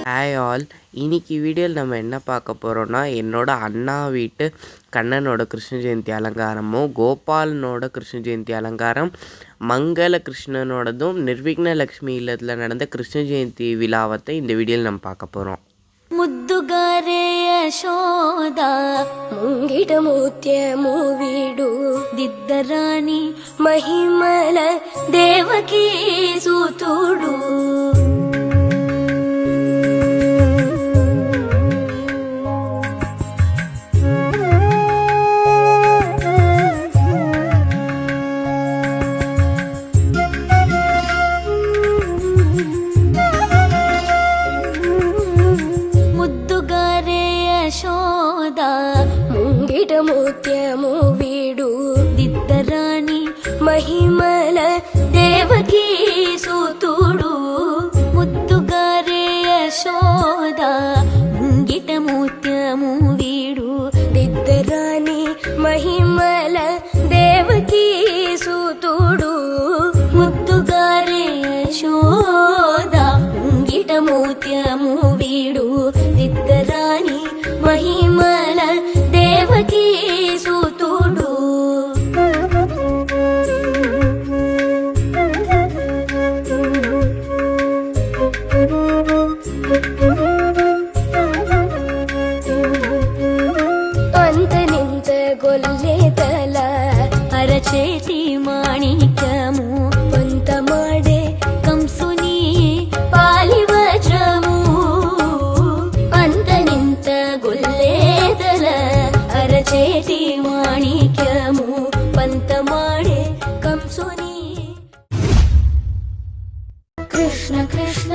Hi all. இன்னைக்கு வீடியோவில் நம்ம என்ன பார்க்க போகிறோன்னா, என்னோட அண்ணா வீட்டு கண்ணனோட கிருஷ்ண ஜெயந்தி அலங்காரமும், கோபாலனோட கிருஷ்ண ஜெயந்தி அலங்காரம், மங்கள கிருஷ்ணனோடதும், நிர்விக்ன லக்ஷ்மி இல்லத்தில் நடந்த கிருஷ்ண ஜெயந்தி விழாவத்தை இந்த வீடியோவில் நம்ம பார்க்க போகிறோம். ಮುದ್ದುಗಾರೆ ಯಶೋದ ಮುಂಗಿಡ ಮೂತ್ಯಮು ವೀಡು ದಿದ್ದರಾಣಿ ಮಹಿಮಲ ದೇವಕಿ ಸೂತುಡು ಮುಂಗಿಡ ಮೂತ್ಯಮು ವೀಡು ದಿದ್ದರಾಣಿ ಮಹಿಮಲ ದೇವಕಿ ಸೂತುಡು ಮುದ್ದುಗಾರೆ ಯಶೋದ ಮುಂಗಿಟ ಮೂತ್ಯಮು ವೀಡು ದಿದ್ದರಾಣಿ ಮಹಿಮಲ ದೇವಕಿ ಸೂತುಡು ಮುದ್ದುಗಾರೆ ಯಶೋದ ಮುಂಗಿಟ ಮೂತ್ಯಮು ವೀಡು ದಿದ್ದರಾಣಿ ಮಹಿಮಲ ದೇವಕಿ ಸೂತುಡು ಅಂತ ನಿಂತ ಗೊಲ್ಲೆ ತಲ ಅರಚೇತಿ ಮಾಣಿಕ್ಯಮು ಪಂತ ಮಾಡೆ ಕಂಸುನಿ ಪಾಲಿ ವಜ್ರಮು ಅಂತ ನಿಂತ ಗೊಲ್ಲೇದಲ ಅರಚೇತಿ ಮಾಣಿಕ್ಯಮು ಪಂತ ಮಾಡೆ ಕಂಸುನಿ ಕೃಷ್ಣ ಕೃಷ್ಣ